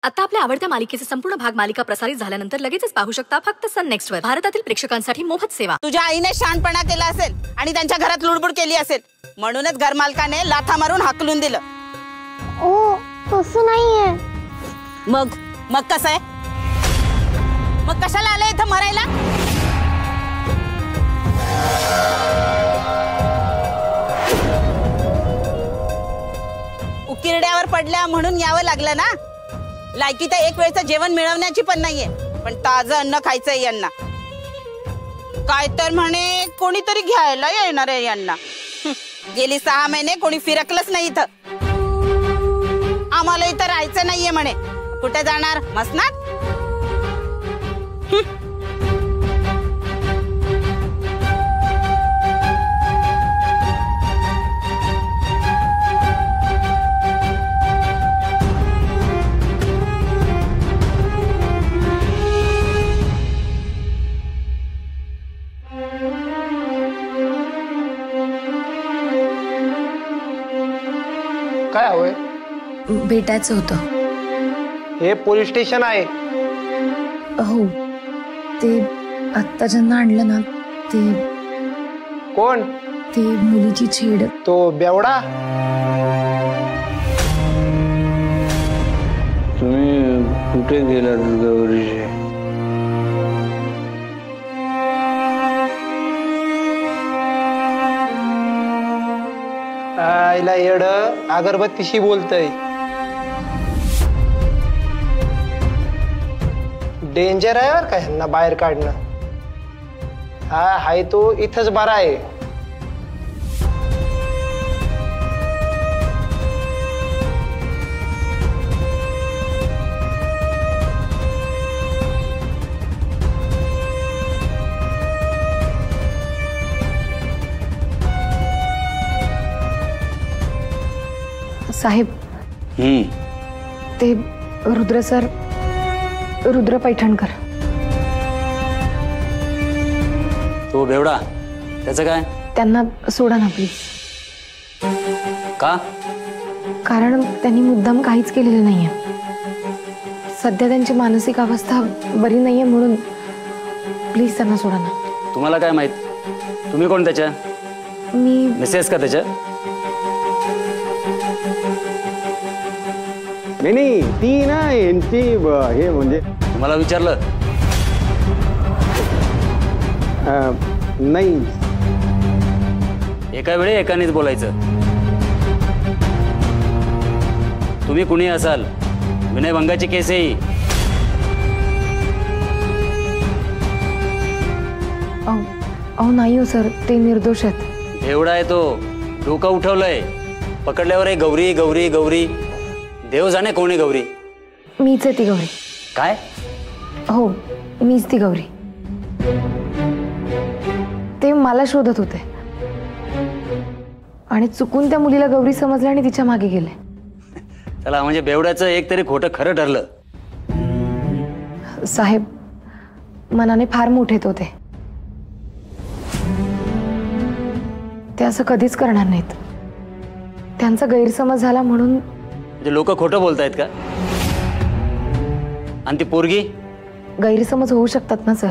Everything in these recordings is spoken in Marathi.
आता आपल्या आवडत्या मालिकेचे संपूर्ण भाग मालिका प्रसारित झाल्यानंतर लगेचच पाहू शकता फक्त सन नेक्स्ट वर. भारतातील प्रेक्षकांसाठी मोफत सेवा. तुझ्या आईने शहाणपणा केला असेल आणि त्यांच्या घरात लुडबुड केली असेल म्हणूनच घरमालकाने लाथा मारून हाकलून दिलं. ओ तसं नाहीये. मग कसं आहे? मग कशाला आले इथं मरायला? उकिरड्यावर पडल्या म्हणून यावं लागलं ना. लायकी तर एक वेळचं जेवण मिळवण्याची पण नाहीये, पण ताजं अन्न खायचंय यांना. काय तर म्हणे कोणीतरी घ्यायला येणार आहे यांना. गेली 6 महिने कोणी फिरकलंच नाही इथं. आम्हाला इथं राहायचं नाहीये म्हणे. कुठे जाणार? मसनात? काय हवंय? भेटायचं होतं. हे पोलीस स्टेशन आहे. हो, ते आत्ता ज्यांना आणलं ना ते. कोण? ते मुलीची छेड. तो बेवडा? तुम्ही कुठे गेलात गौरीचे? आईला येड अगरबत्तीशी बोलतय. डेंजर आहे बरं का ह्यांना बाहेर काढणं. हा हाय तो इथंच बरा आहे. साहेब, ते रुद्र सर, रुद्र पैठणकर. तो बेवडा, त्याचं काय? त्यांना सोडा ना प्लीज. का? कारण त्यांनी मुद्दाम काहीच केलेलं नाहीये. सध्या त्यांची मानसिक अवस्था बरी नाहीये म्हणून प्लीज त्यांना सोडा ना. तुम्हाला काय माहित? तुम्ही कोण त्याच्या? मी मिसेस का त्याच्या? नाही ती ना यांची हे म्हणजे तुम्हाला विचारलं नाही. एका वेळी एकानेच बोलायचं. तुम्ही कुणी असाल, विनयभंगाची केस आहे. अहो नाही हो सर, ते निर्दोष आहेत. एवढा आहे तो. डोकं उठवलंय. पकडल्यावर आहे गौरी गौरी गौरी. देव जाणे कोणी गौरी. मीच आहे ती गौरी. काय? हो, मीच ती गौरी. ते मला शोधत होते आणि चुकून त्या मुलीला गौरी समजलं आणि तिच्या मागे गेले. चला, म्हणजे बेवड्याचं एक तरी खोटं खरं ठरलं. साहेब, मनाने फार मोठे होते. ते असं कधीच करणार नाहीत. त्यांचा गैरसमज झाला म्हणून. म्हणजे लोक खोटं बोलतायत का? आणि ती पोरगी? गैरसमज होऊ शकतात ना सर.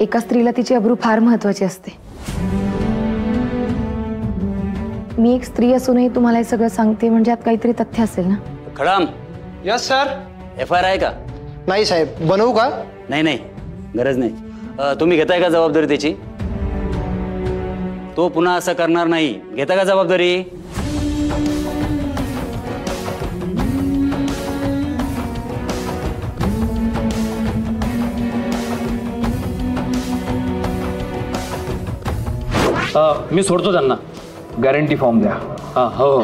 एका स्त्रीला तिची अब्रू फार महत्वाची असते. मी एक स्त्री असूनही तुम्हाला हे सगळं सांगते म्हणजे यात काहीतरी तथ्य असेल ना. खडाम. Yes sir. FIR आहे का? नाही साहेब. बनवू का? नाही, गरज नाही. तुम्ही घेताय का जबाबदारी त्याची? तो पुन्हा असं करणार नाही. घेता का जबाबदारी? मी सोडतो त्यांना. गॅरंटी फॉर्म द्या. हो,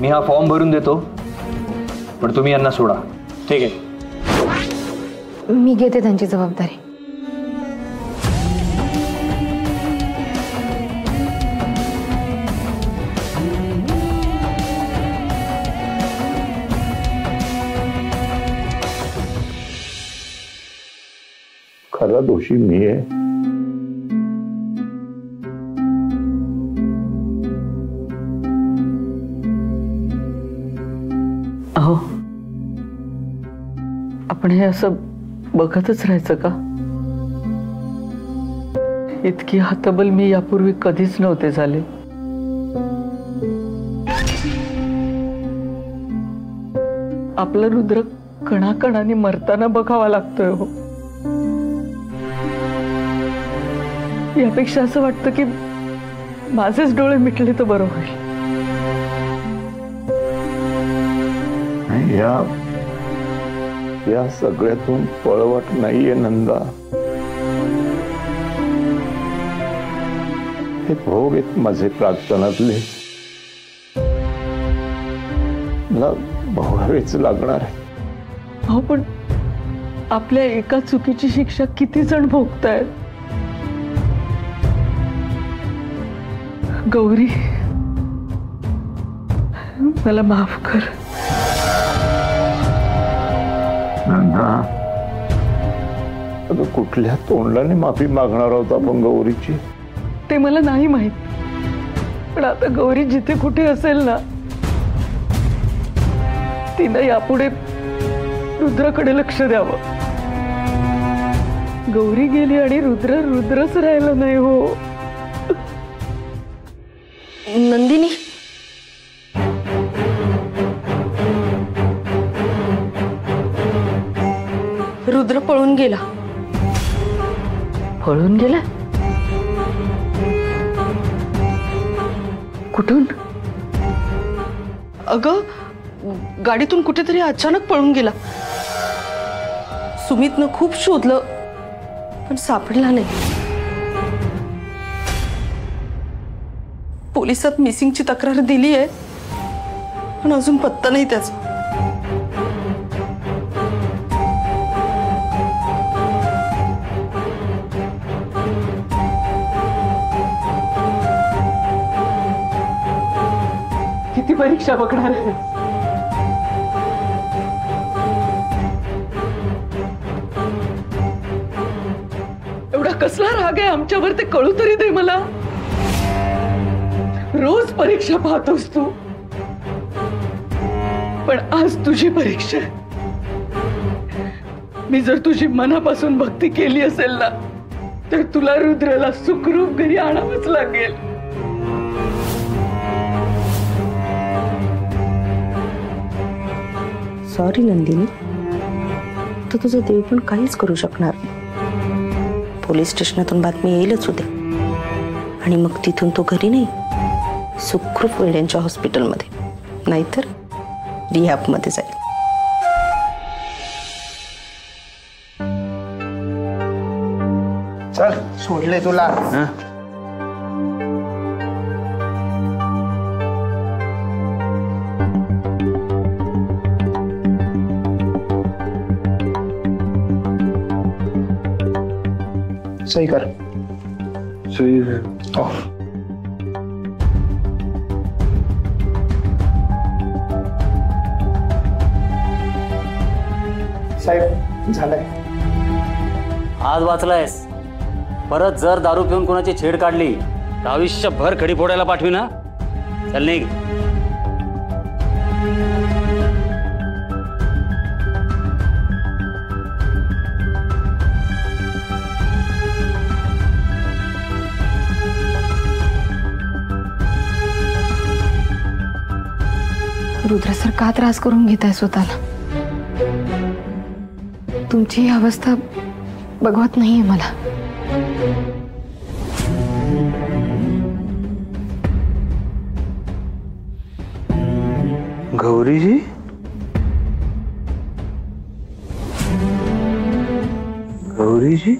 मी हा फॉर्म भरून देतो, पण तुम्ही यांना सोडा. ठीक आहे? मी घेते त्यांची जबाबदारी. खरा दोषी मी आहे. अहो, आपण हे असं बघतच राहायचं का? इतकी हतबल मी यापूर्वी कधीच नव्हते झाले. आपला रुद्र कणाकणाने मरताना बघावा लागतोय हो. यापेक्षा असं वाटतं की माझेच डोळे मिटले तर बरं होईल. या सगळ्यातून पळवाट नाहीये नंदा. हे भोग आहेत माझे प्राक्तनातले, मला भोगावेच लागणार आहे. हो, पण आपल्या एका चुकीची शिक्षा किती जण भोगतायत. गौरी, मला माफ कर. नंदा, अगं कुठल्या तोंडाने माफी मागणार आहोत आपण गौरीची? ते मला नाही माहित, पण आता गौरी जिथे कुठे असेल ना, तिनं यापुढे रुद्राकडे लक्ष द्यावं. गौरी गेली आणि रुद्रच राहिला नाही हो. नंदिनी, रुद्र पळून गेला. पळून गेला? कुठून? अगं, गाडीतून कुठेतरी अचानक पळून गेला. सुमितनं खूप शोधलं पण सापडला नाही. पोलिसात मिसिंगची तक्रार दिली आहे, पण अजून पत्ता नाही त्याचा. किती परीक्षा बघणार आहे? एवढा कसला राग आहे आमच्यावर ते कळू तरी दे मला. रोज परीक्षा पाहतोस तू, पण आज तुझी परीक्षा आहे. मी जर तुझी मनापासून भक्ती केली असेल ना, तर तुला रुद्रला सुखरूप घरी आणावंच लागेल. सॉरी नंदिनी, तर तुझं देव पण काहीच करू शकणार नाही. पोलीस स्टेशनातून बातमी येईलच उद्या, आणि मग तिथून तो घरी नाही, सुखरूप वेड्यांच्या हॉस्पिटलमध्ये, नाहीतर रिहॅबमध्ये जाईल. चल, सोडले तुला. सही कर. सही है. साहेब, झालंय. आज वाचलायस. परत जर दारू पिऊन कोणाची छेड काढली तर आयुष्यभर खडी फोडायला पाठवी ना. चल निघ. रुद्र सर, का त्रास करून घेताय स्वतःला? तुमची ही अवस्था बघवत नाहीये मला. गौरी जी, गौरी जी,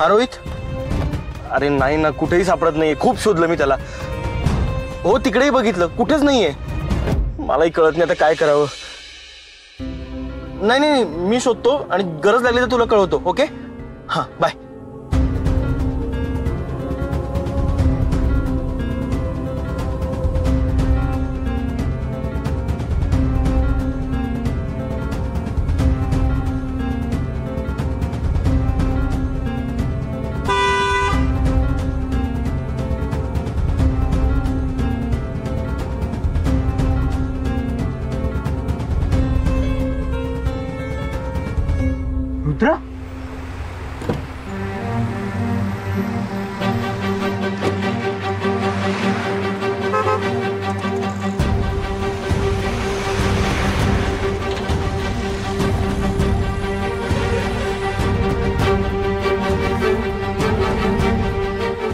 हा रोहित, अरे नाही ना, कुठेही सापडत नाहीये. खूप शोधलं मी त्याला. हो तिकडेही बघितलं, कुठेच नाहीये. मलाही कळत नाही आता काय करावं. नाही नाही मी शोधतो आणि गरज लागली तर तुला कळवतो. ओके, हा बाय. रुद्रा,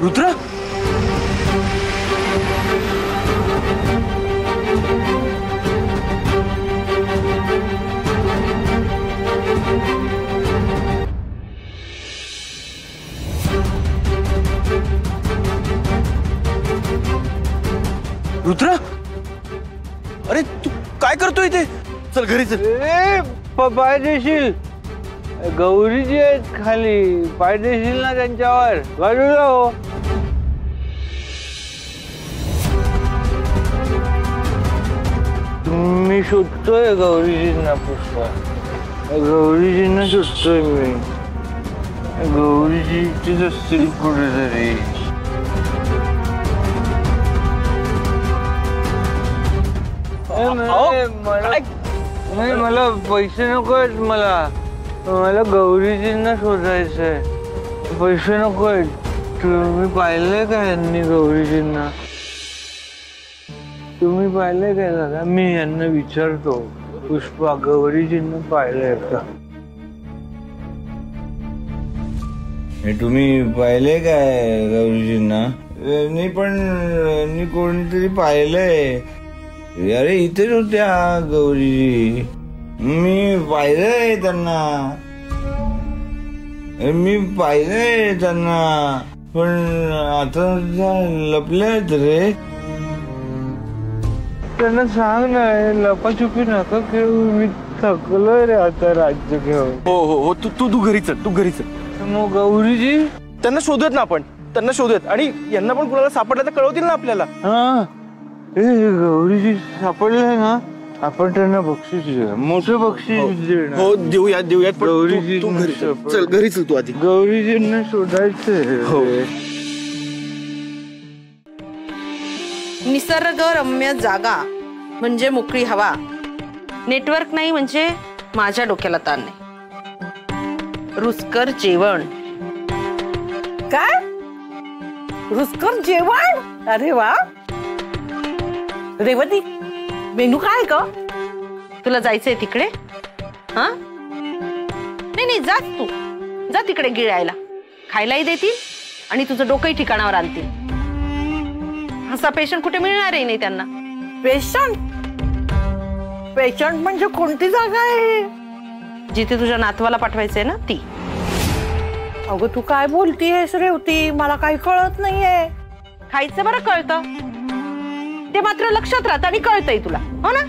रुद्रा, रुद्रा, अरे तू काय करतोय इथे? चल घरी चल. पाय देशील, गौरीजी आहेत खाली, पाय देशील ना त्यांच्यावर. बाजूला हो. मी शोधतोय गौरीजींना. पुष्पा, गौरीजींना शोधतोय मी. गौरीजी इथेच असतील कुठेतरी. मला पैसे नको आहेत. मला गौरीजींना शोधायचंय. पैसे नको आहेत. तुम्ही पाहिलंय का यांनी गौरीजींना? तुम्ही पाहिलंय का दादा? मी यांना विचारतो. पुष्पा, गौरीजींना पाहिलंय का? तुम्ही पाहिले काय गौरीजींना? मी पण कोणीतरी पाहिलंय. अरे इथेच होत्या गौरीजी. मी पाहिलंय त्यांना. मी पाहिलंय त्यांना, पण आता लपल्यात रे. त्यांना सांग ना, लपाछुपी नका खेळू. मी थकलोय रे आता राज्य घेऊन. हो हो हो, तू घरी चल, तू घरी चल. मग गौरीजी त्यांना शोधूयात ना आपण. त्यांना शोधूयात आणि यांना पण कुणाला सापडलं तर कळवतील ना आपल्याला. हा, गौरीजी सापडले ना, आपण त्यांना बक्षीस देऊ. मोठं बक्षीस देणार. हो देऊयात देऊयात. गौरीजी तू घरी चल, घरी चल तू आधी. गौरीजींना शोधायचंय. हो. निसर्गरम्य जागा म्हणजे मोकळी हवा. नेटवर्क नाही म्हणजे माझ्या डोक्याला ताण नाही. रुचकर जेवण. काय? रुचकर जेवण? अरे वा. रेवती, मेनू काय ग? तुला जायचंय तिकडे? हा, नाही नाही, जा तू. जा तिकडे गिळायला. खायलाही देतील आणि तुझं डोकंही ठिकाणावर आणतील. असा पेशंट कुठे मिळणारही नाही त्यांना. पेशंट? पेशंट म्हणजे कोणती जागा आहे? जिथे तुझ्या नातवाला पाठवायचंय ना ती. अगं तू काय बोलतीयस रेवती? मला काही कळत नाहीये. खायचं बरं कळतं, ते मात्र लक्षात राहतं आणि कळतंय तुला, हो ना?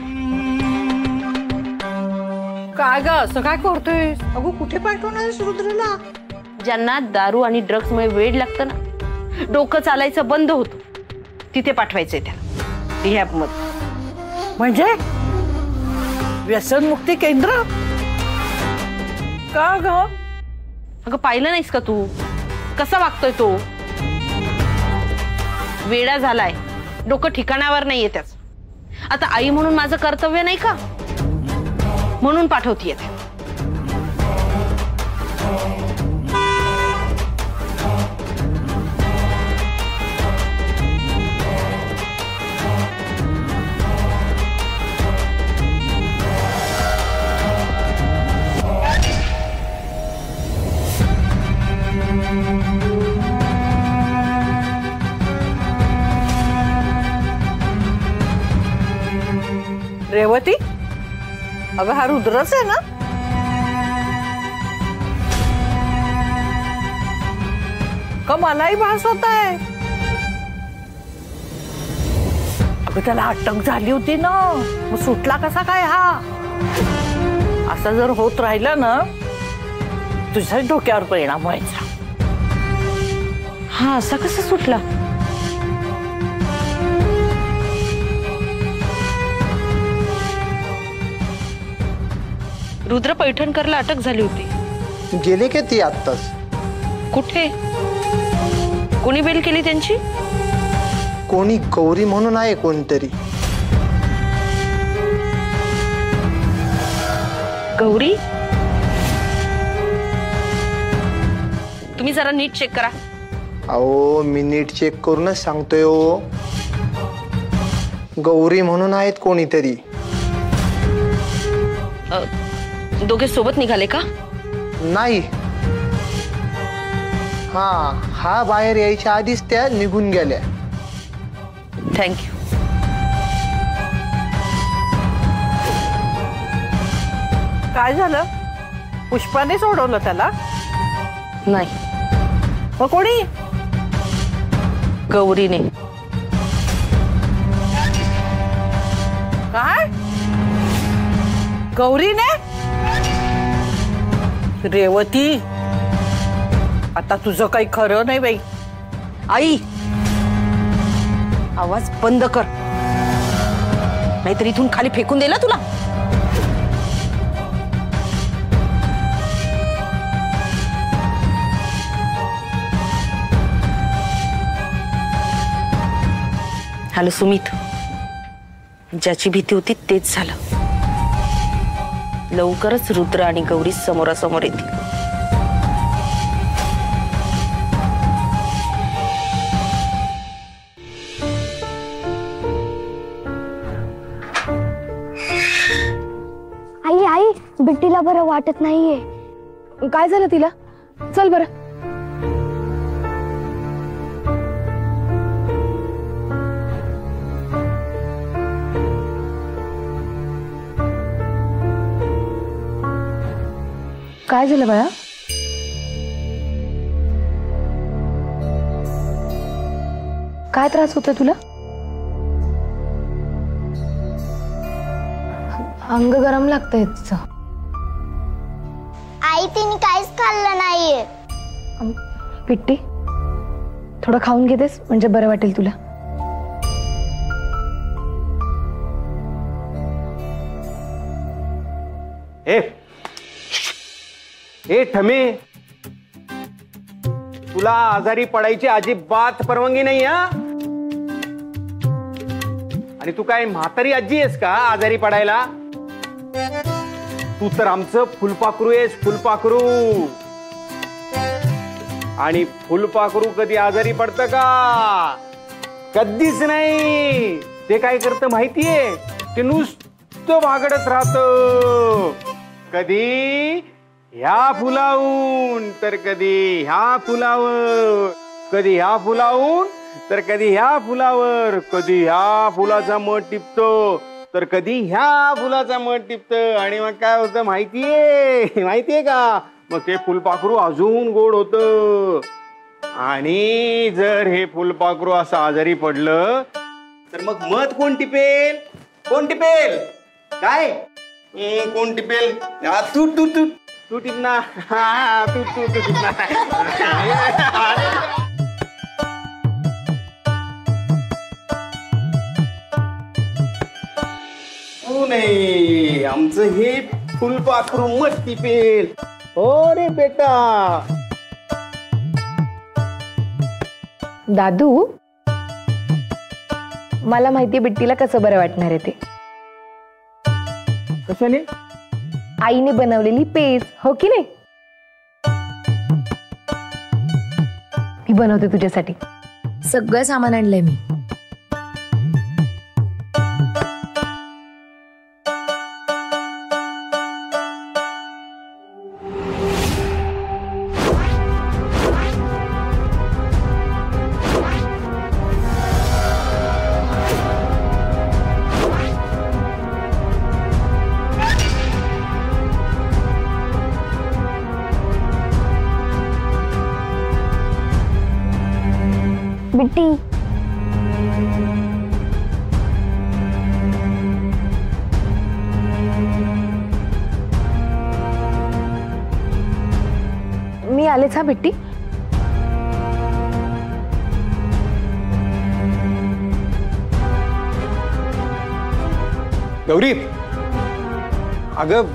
काय ग असं काय करतोय? अगं कुठे पाठवणार रुद्रला? ज्यांना दारू आणि ड्रग्स मुळे वेड लागतं ना, डोकं चालायचं बंद होतं, तिथे पाठवायचंय त्याला, रिहॅब मध्ये. म्हणजे व्यसनमुक्ती केंद्र? का ग? अगं पाहिलं नाहीस का तू कसा वागतोय तो? वेडा झालाय, डोकं ठिकाणावर नाहीये त्याच. आता आई म्हणून माझं कर्तव्य नाही का, म्हणून पाठवतीये. रेवती, अगं हा रुद्रच आहे ना? का मलाही भास होत आहे? अगं त्याला अटक झाली होती ना, मग सुटला कसा काय हा? असं जर होत राहिलं ना तुझ्या डोक्यावर परिणाम व्हायचा. हा असा कसा सुटला? रुद्र पैठणकरला अटक झाली होती. गेले की ती आत्ताच. कुठे? कोणी बेल केली त्यांची? कोणी गौरी म्हणून आहे कोणतरी. गौरी? तुम्ही जरा नीट चेक करा. अहो मी नीट चेक करूनच सांगतोय हो. गौरी म्हणून आहेत कोणीतरी. दोघे सोबत निघाले का? नाही. हा बाहेर यायच्या आधीच त्या निघून गेल्या. थँक्यू. काय झालं? पुष्पाने सोडवलं त्याला? नाही. मग कोणी? गौरीने. काय? गौरीने? रेवती, आता तुझं काही खरं नाही बाई. आई आवाज बंद कर, नाहीतर इथून खाली फेकून देला तुला. हॅलो सुमित, ज्याची भीती होती तेच झालं. लवकरच रुद्र आणि गौरी समोरासमोर येतील. आई आई बिट्टीला बरं वाटत नाहीये. काय झालं तिला? चल बरं. काय झालं बाळा? काय त्रास होतोय तुला? अंग गरम लागतंय तिचं. आई तिने काहीच खाल्लं नाहीये. पिट्टी, थोडं खाऊन घेतेस म्हणजे बरं वाटेल तुला. ए ठमे, तुला आजारी पडायची अजिबात परवानगी नाही हा. आणि तू काय म्हातारी आजी आहेस का आजारी पडायला? तू तर आमचं फुलपाखरू आहेस, फुलपाखरू. आणि फुलपाखरू कधी आजारी पडतं का? कधीच नाही. ते काय करतं माहितीये? ते नुसतं भागडत राहतं. कधी ह्या फुलावून तर कधी ह्या फुलावर, कधी ह्या फुलावून तर कधी ह्या फुलावर, कधी ह्या फुलाचा मध टिपतो तर कधी ह्या फुलाचा मध टिपतं. आणि मग काय होतं माहितीये का? मग ते फुलपाखरू अजून गोड होतं. आणि जर हे फुलपाखरू असं आजारी पडलं तर मग मध कोण टिपेल? कोण टिपेल? काय कोण टिपेल? तू तू तू तू टिपना. तू तू तू टिपना. तू नाही, आमचं हे फुलपाखरू मध टिपेल. हो रे बेटा. दादू, मला माहितीये बिट्टीला कसं बरं वाटणार आहे ते. कशाने? आईने बनवलेली पेज, हो की नाही? मी बनवते तुझ्यासाठी. सगळं सामान आणलंय मी. बिट्टी मी आलेच हा बिट्टी. गौरी, अगं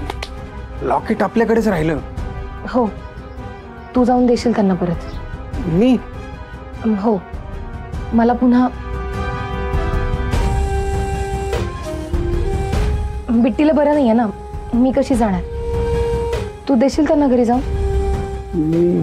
लॉकेट आपल्याकडेच राहिलं. हो, तू जाऊन देशील त्यांना परत. मी? हो, मला पुन्हा बिट्टीला बरं नाहीये ना, मी कशी जाणार. तू देशील त्यांना घरी जाऊन. मी